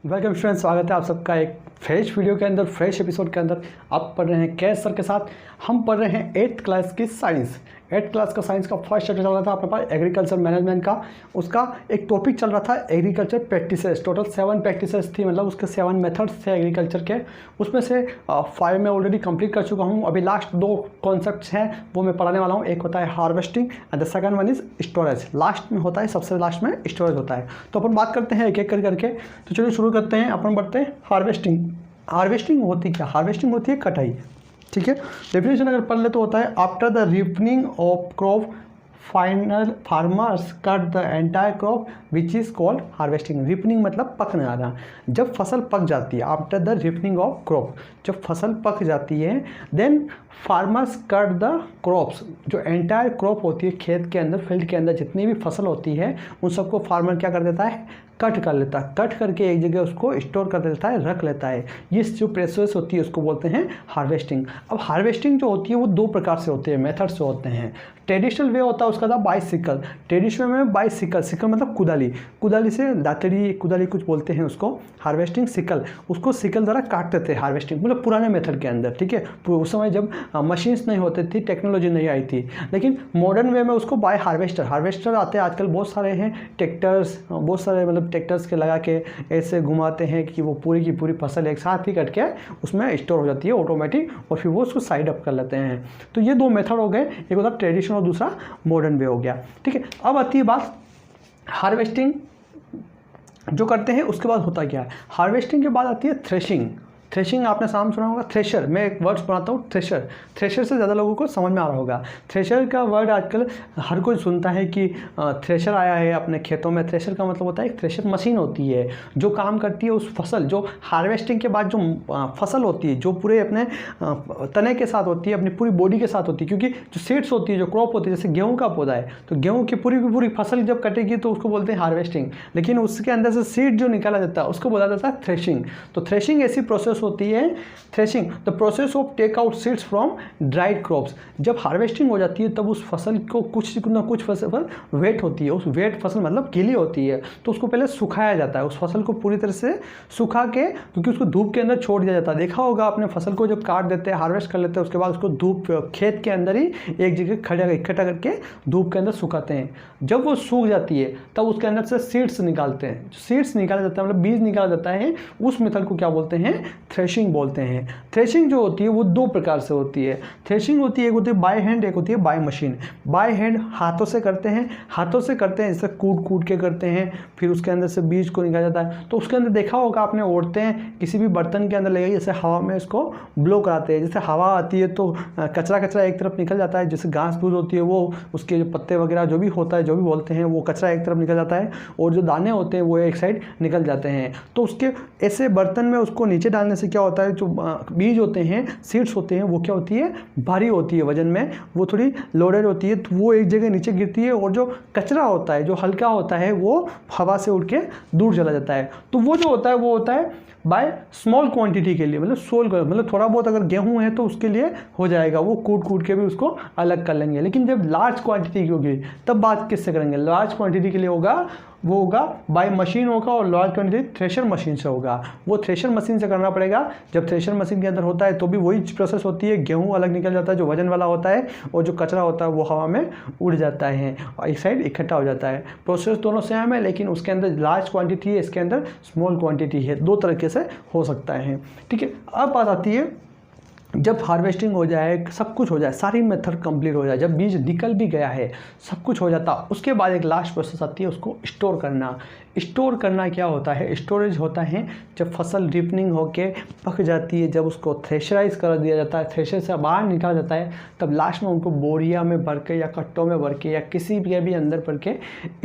Welcome student, स्वागत है आप सबका एक फ्रेश वीडियो के अंदर, फ्रेश एपिसोड के अंदर। आप पढ़ रहे हैं कैश सर के साथ। हम पढ़ रहे हैं 8th क्लास की साइंस। 8th क्लास का साइंस का फर्स्ट चैप्टर चल रहा था अपने पास एग्रीकल्चर मैनेजमेंट का। उसका एक टॉपिक चल रहा था एग्रीकल्चर प्रैक्टिसेस। टोटल 7 प्रैक्टिसेस थी, मतलब उसके 7 मेथड्स थे एग्रीकल्चर के। उसमें से 5 मैं ऑलरेडी कंप्लीट कर चुका हूँ। अभी लास्ट 2 कॉन्सेप्ट्स हैं वो मैं पढ़ाने वाला हूँ। एक होता है harvesting and the second one is storage. Last में होता है, सबसे लास्ट में स्टोरेज होता है। तो अपन बात करते हैं एक एक करके। तो चलिए शुरू करते हैं। अपन बढ़ते हैं हार्वेस्टिंग। हार्वेस्टिंग होती क्या? हार्वेस्टिंग होती है कटाई। ठीक है, डेफिनेशन अगर पढ़ ले तो होता है after the ripening of crop final farmers cut the entire crop which is called harvesting. Ripening मतलब पकने आना। जब फसल पक जाती है, after the ripening of crop, जब फसल पक जाती है, then farmers cut the crops. जो एंटायर क्रॉप होती है खेत के अंदर, फील्ड के अंदर जितनी भी फसल होती है उन सबको फार्मर क्या कर देता है? कट कर लेता है। कट करके एक जगह उसको स्टोर कर देता है, रख लेता है। ये जो प्रोसेस होती है उसको बोलते हैं हार्वेस्टिंग। अब हार्वेस्टिंग जो होती है वो 2 प्रकार से होती है, मेथड से होते हैं। ट्रेडिशनल वे होता है उसका था बाइसिकल। ट्रेडिशनल में बाइसिकल, सिकल मतलब कुदाली, कुदाली से दातरी, कुदाली कुछ बोलते हैं उसको। हार्वेस्टिंग सिकल, उसको सिकल द्वारा काटते थे हार्वेस्टिंग, मतलब पुराने मेथड के अंदर। ठीक है, उस समय जब मशीन्स नहीं होती थी, टेक्नोलॉजी नहीं आई थी। लेकिन मॉडर्न वे में उसको बाय हार्वेस्टर, हार्वेस्टर आते हैं आजकल बहुत सारे हैं। ट्रैक्टर्स बहुत सारे, मतलब ट्रैक्टर्स के लगा के ऐसे घुमाते हैं कि वो पूरी की पूरी फसल एक साथ ही कट के उसमें स्टोर हो जाती है ऑटोमेटिक, और फिर वो उसको साइड अप कर लेते हैं। तो ये 2 मेथड हो गए, एक होता है ट्रेडिशनल और दूसरा मॉडर्न वे हो गया। ठीक है, अब आती है बात हार्वेस्टिंग जो करते हैं उसके बाद होता क्या है। हार्वेस्टिंग के बाद आती है थ्रेशिंग। थ्रेशिंग आपने साम सुना होगा। थ्रेशर, मैं एक वर्ड्स बनाता हूँ, थ्रेशर। थ्रेशर से ज़्यादा लोगों को समझ में आ रहा होगा। थ्रेशर का वर्ड आजकल हर कोई सुनता है कि थ्रेशर आया है अपने खेतों में। थ्रेशर का मतलब होता है एक थ्रेशर मशीन होती है जो काम करती है उस फसल, जो हार्वेस्टिंग के बाद जो फसल होती है, जो पूरे अपने तने के साथ होती है, अपनी पूरी बॉडी के साथ होती है। क्योंकि जो सीड्स होती है, जो क्रॉप होती है, जैसे गेहूँ का पौधा है, तो गेहूँ की पूरी फसल जब कटेगी तो उसको बोलते हैं हार्वेस्टिंग। लेकिन उसके अंदर से सीड जो निकाला जाता है उसको बोला जाता है थ्रेशिंग। तो थ्रेशिंग ऐसी प्रोसेस होती है। Threshing the process of take out seeds from dried crops. जब हार्वेस्टिंग हो जाती है तब उस फसल को कुछ ना कुछ फसल वेट होती है, उस वेट फसल मतलब गीली होती है, तो उसको पहले सुखाया जाता है। उस फसल को पूरी तरह से सुखा के, क्योंकि उसको धूप के अंदर छोड़ दिया जाता है। देखा होगा आपने, फसल को जब काट देते हैं, हार्वेस्ट कर लेते हैं, उसके बाद उसको धूप खेत के अंदर ही एक जगह इकट्ठा करके धूप के अंदर सुखाते हैं। जब वो सूख जाती है तब उसके अंदर से सीड्स निकालते हैं। जो सीड्स निकाला जाता है, मतलब बीज निकाला जाता है, उस मेथड को क्या बोलते हैं? थ्रेशिंग बोलते हैं। थ्रेशिंग जो होती है वो 2 प्रकार से होती है। थ्रेशिंग होती है, एक होती है बाय हैंड, एक होती है बाय मशीन। बाय हैंड हाथों से करते हैं, जैसे कूट के करते हैं, फिर उसके अंदर से बीज को निकाला जाता है। तो उसके अंदर देखा होगा आपने, औरतें किसी भी बर्तन के अंदर ले गई, जैसे हवा में इसको ब्लो कराते हैं। जैसे हवा आती है तो कचरा एक तरफ निकल जाता है, जैसे घास फूस होती है वो, उसके जो पत्ते वगैरह जो भी होता है, जो भी बोलते हैं, वो कचरा एक तरफ निकल जाता है, और जो दाने होते हैं वो एक साइड निकल जाते हैं। तो उसके ऐसे बर्तन में उसको नीचे डालने से क्या होता है, जो बीज होते हैं, सीड्स होते हैं, वो क्या होती है? भारी होती है वजन में, वो थोड़ी लोडेड होती है, तो वो एक जगह नीचे गिरती है, और जो कचरा होता है, जो हल्का होता है, वो हवा से उड़ के दूर चला जाता है। तो वो जो होता है वो होता है बाय स्मॉल क्वांटिटी के लिए, मतलब थोड़ा बहुत अगर गेहूं है तो उसके लिए हो जाएगा, वो कूट के भी उसको अलग कर लेंगे। लेकिन जब लार्ज क्वांटिटी की होगी तब बात किससे करेंगे? लार्ज क्वांटिटी के लिए होगा, वो होगा बाय मशीन होगा, और लार्ज क्वांटिटी थ्रेशर मशीन से होगा। वो थ्रेशर मशीन से करना पड़ेगा। जब थ्रेशर मशीन के अंदर होता है तो भी वही प्रोसेस होती है, गेहूं अलग निकल जाता है जो वजन वाला होता है, और जो कचरा होता है वो हवा में उड़ जाता है और एक साइड इकट्ठा हो जाता है। प्रोसेस दोनों सेम है, लेकिन उसके अंदर लार्ज क्वांटिटी है, इसके अंदर स्मॉल क्वांटिटी है। 2 तरीके से हो सकता है। ठीक है, अब बात आती है जब हार्वेस्टिंग हो जाए, सब कुछ हो जाए, सारी मेथड कंप्लीट हो जाए, जब बीज निकल भी गया है, सब कुछ हो जाता, उसके बाद एक लास्ट प्रोसेस आती है, उसको स्टोर करना। स्टोर करना क्या होता है? स्टोरेज होता है जब फसल रिपनिंग होके पक जाती है, जब उसको थ्रेशराइज कर दिया जाता है, थ्रेशर से बाहर निकाला जाता है, तब लास्ट में उनको बोरिया में भर के या कट्टों में भर के या किसी भी अंदर भर के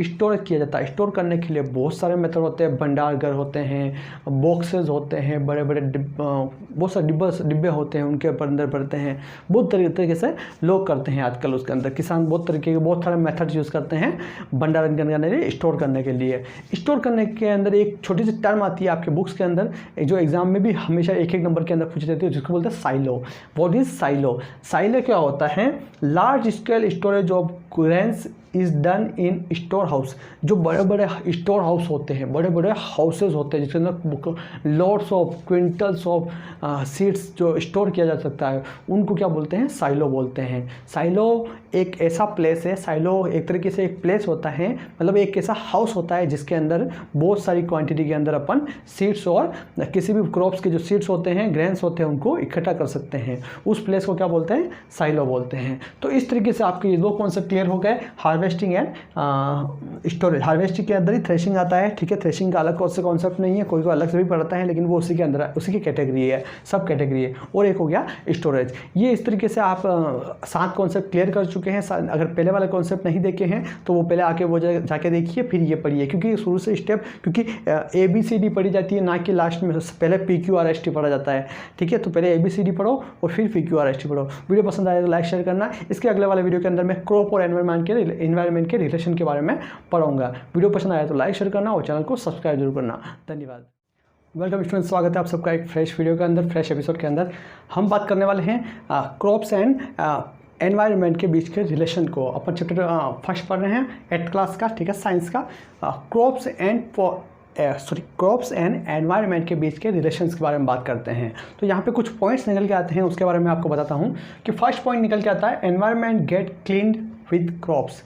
स्टोर किया जाता है। स्टोर करने के लिए बहुत सारे मेथड होते हैं, भंडार घर होते हैं, बॉक्सेस होते हैं, बड़े बहुत सारे डिब्बे होते हैं, उनके अंदर भरते हैं। बहुत तरीके से लोग करते हैं आजकल, उसके अंदर किसान बहुत तरीके के बहुत सारे मेथड्स यूज़ करते हैं भंडारण करने के लिए, स्टोर करने के लिए। स्टोर करने के अंदर एक छोटी सी टर्म आती है आपके बुक्स के अंदर, जो एग्जाम में भी हमेशा 1-1 नंबर के अंदर पूछी जाती है, जिसको बोलते हैं silo. What is silo? Silo क्या होता है? Large scale storage of grains is done in store house. जो बड़े बड़े स्टोर हाउस होते हैं, बड़े बड़े हाउसेज होते हैं जिसके अंदर lots of quintals of seeds जो स्टोर किया जा सकता है, उनको क्या बोलते हैं? साइलो बोलते हैं। साइलो एक ऐसा प्लेस है, साइलो एक तरीके से एक प्लेस होता है, मतलब एक ऐसा हाउस होता है जिसके अंदर बहुत सारी क्वांटिटी के अंदर अपन सीड्स और किसी भी क्रॉप्स के जो सीड्स होते हैं, ग्रेन्स होते हैं, उनको इकट्ठा कर सकते हैं। उस प्लेस को क्या बोलते हैं? साइलो बोलते हैं। तो इस तरीके से आपके ये दो कॉन्सेप्ट क्लियर हो गए, हार्वेस्टिंग एंड स्टोरेज। हार्वेस्टिंग के अंदर ही थ्रेशिंग आता है, ठीक है। थ्रेशिंग का अलग कौन सा कॉन्सेप्ट नहीं है, कोई अलग से भी पढ़ता है, लेकिन वो उसी के अंदर उसी की कैटेगरी है, सब कैटेगरी है। और एक हो गया स्टोरेज। ये इस तरीके से आप 7 कॉन्सेप्ट क्लियर कर चुके हैं। अगर पहले वाले कॉन्सेप्ट नहीं देखे हैं तो वो पहले आके वो जाके देखिए, फिर ये पढ़िए, क्योंकि शुरू से स्टेप, क्योंकि ABCD पढ़ी जाती है, ना कि लास्ट में पहले PQRST पढ़ा जाता है, ठीक है। तो पहले ABCD पढ़ो और फिर PQRST पढ़ो। वीडियो पसंद आए तो लाइक शेयर करना। इसके अगले वाले वीडियो के अंदर मैं क्रॉप और एनवायरनमेंट के रिलेशन के बारे में पढ़ाऊंगा। वीडियो पसंद आया तो लाइक शेयर करना और चैनल को सब्सक्राइब जरूर करना। धन्यवाद। वेलकम स्टूडेंट्स, स्वागत है आप सबका एक फ्रेश वीडियो के अंदर, फ्रेश एपिसोड के अंदर। हम बात करने वाले हैं क्रॉप्स एंड एनवायरनमेंट के बीच के रिलेशन को। अपन चैप्टर फर्स्ट पढ़ रहे हैं 8th क्लास का, ठीक है, साइंस का। क्रॉप्स एंड एनवायरनमेंट के बीच के रिलेशंस के बारे में बात करते हैं। तो यहाँ पे कुछ पॉइंट्स निकल के आते हैं, उसके बारे में आपको बताता हूँ कि फर्स्ट पॉइंट निकल के आता है, environment get cleaned with crops.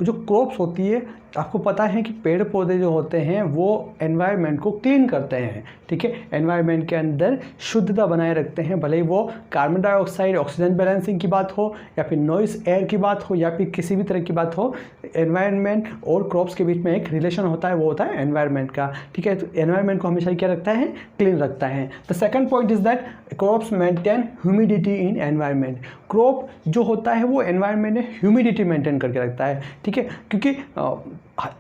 जो क्रॉप्स होती है, आपको पता है कि पेड़ पौधे जो होते हैं वो एनवायरनमेंट को क्लीन करते हैं, ठीक है। एनवायरनमेंट के अंदर शुद्धता बनाए रखते हैं, भले ही वो कार्बन डाइऑक्साइड ऑक्सीजन बैलेंसिंग की बात हो, या फिर नॉइस एयर की बात हो, या फिर किसी भी तरह की बात हो। एनवायरनमेंट और क्रॉप्स के बीच में एक रिलेशन होता है, वो होता है एनवायरनमेंट का, ठीक है। तो एनवायरनमेंट को हमेशा क्या रखता है? क्लीन रखता है। The second point is that crops maintain humidity in environment. Crop जो होता है वो एनवायरनमेंट में ह्यूमिडिटी मेंटेन करके रखता है, ठीक है, क्योंकि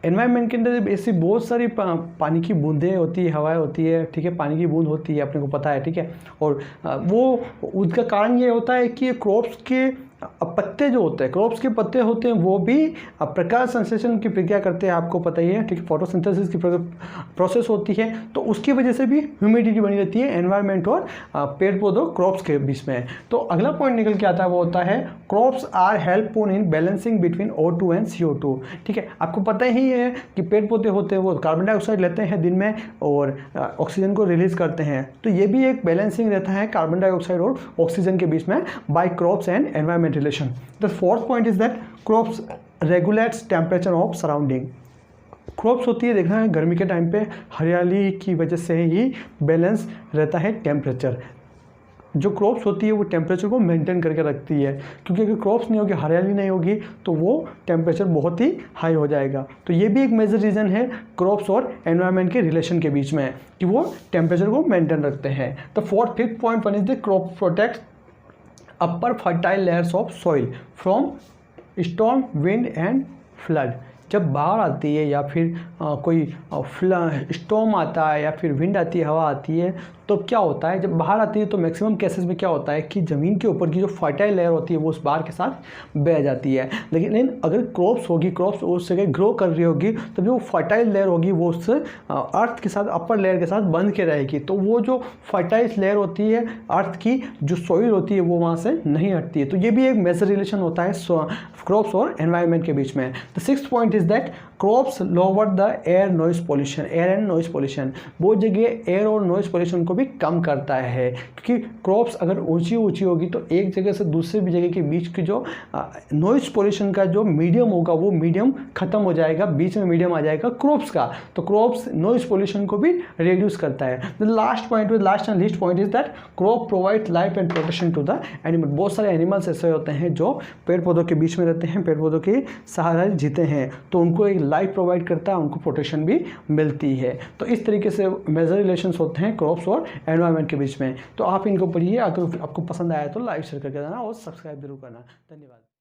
एनवायरनमेंट के अंदर ऐसी बहुत सारी पानी की बूंदें होती है, हवाएं होती है, ठीक है, पानी की बूंद होती है, अपने को पता है, ठीक है। और वो उसका कारण ये होता है कि क्रॉप्स के पत्ते जो होते हैं, क्रॉप्स के पत्ते होते हैं, वो भी प्रकाश संश्लेषण की प्रक्रिया करते हैं, आपको पता ही है, ठीक है। फोटोसिंथेसिस की प्रोसेस होती है, तो उसकी वजह से भी ह्यूमिडिटी बनी रहती है एनवायरनमेंट और पेड़ पौधों क्रॉप्स के बीच में। तो अगला पॉइंट निकल के आता है, वो होता है crops are helpful in balancing between O2 and CO2, ठीक है। आपको पता ही है कि पेड़ पौधे होते हैं वो कार्बन डाइऑक्साइड लेते हैं दिन में और ऑक्सीजन को रिलीज करते हैं, तो ये भी एक बैलेंसिंग रहता है कार्बन डाइऑक्साइड और ऑक्सीजन के बीच में by crops and environment relation. The fourth point is that crops regulates temperature of surrounding. Crops होती है, देखना है गर्मी के टाइम पे हरियाली की वजह से ही बैलेंस रहता है टेम्परेचर। जो क्रॉप्स होती है वो टेम्परेचर को मेंटेन करके रखती है, क्योंकि अगर क्रॉप्स नहीं होगी, हरियाली नहीं होगी, तो वो टेम्परेचर बहुत ही हाई हो जाएगा। तो ये भी एक मेजर रीज़न है क्रॉप्स और एनवायरनमेंट के रिलेशन के बीच में, कि वो टेम्परेचर को मेंटेन रखते हैं। The fifth point one is the crop protect upper fertile layers of soil from storm, wind and flood. जब बाढ़ आती है या फिर कोई स्टॉर्म आता है या फिर विंड आती है, हवा आती है, तो क्या होता है, जब बाढ़ आती है तो मैक्सिमम केसेस में क्या होता है कि ज़मीन के ऊपर की जो फर्टाइल लेयर होती है वो उस बाढ़ के साथ बह जाती है। लेकिन अगर क्रॉप्स होगी, क्रॉप्स उस जगह ग्रो कर रही होगी, तो जो फर्टाइल लेयर होगी वो उस अर्थ के साथ, अपर लेयर के साथ बंध के रहेगी, तो वो जो फर्टाइल लेयर होती है अर्थ की, जो सॉइल होती है, वो वहाँ से नहीं हटती है। तो ये भी एक मेजर रिलेशन होता है क्रॉप्स और एनवायरनमेंट के बीच में। The sixth point is that crops lower the air noise pollution. Air and noise pollution वो जगह एयर और नॉइस पोल्यूशन को भी कम करता है, क्योंकि क्रॉप्स अगर ऊंची होगी तो एक जगह से दूसरी भी जगह के बीच की जो नॉइस पोल्यूशन का जो मीडियम होगा वो मीडियम खत्म हो जाएगा, बीच में मीडियम आ जाएगा क्रॉप्स का। तो क्रॉप्स नॉइस पोल्यूशन को भी रिड्यूस करता है। The last and least point is that crop provide life and protection to the animal. बहुत सारे एनिमल्स ऐसे होते हैं जो पेड़ पौधों के बीच में रहते हैं, पेड़ पौधों के सहारा जीते हैं, तो उनको एक लाइफ प्रोवाइड करता है, उनको प्रोटेक्शन भी मिलती है। तो इस तरीके से मेजर रिलेशंस होते हैं क्रॉप्स और एनवायरनमेंट के बीच में। तो आप इनको पढ़िए, अगर आपको पसंद आया तो लाइक शेयर करके देना और सब्सक्राइब जरूर करना। धन्यवाद।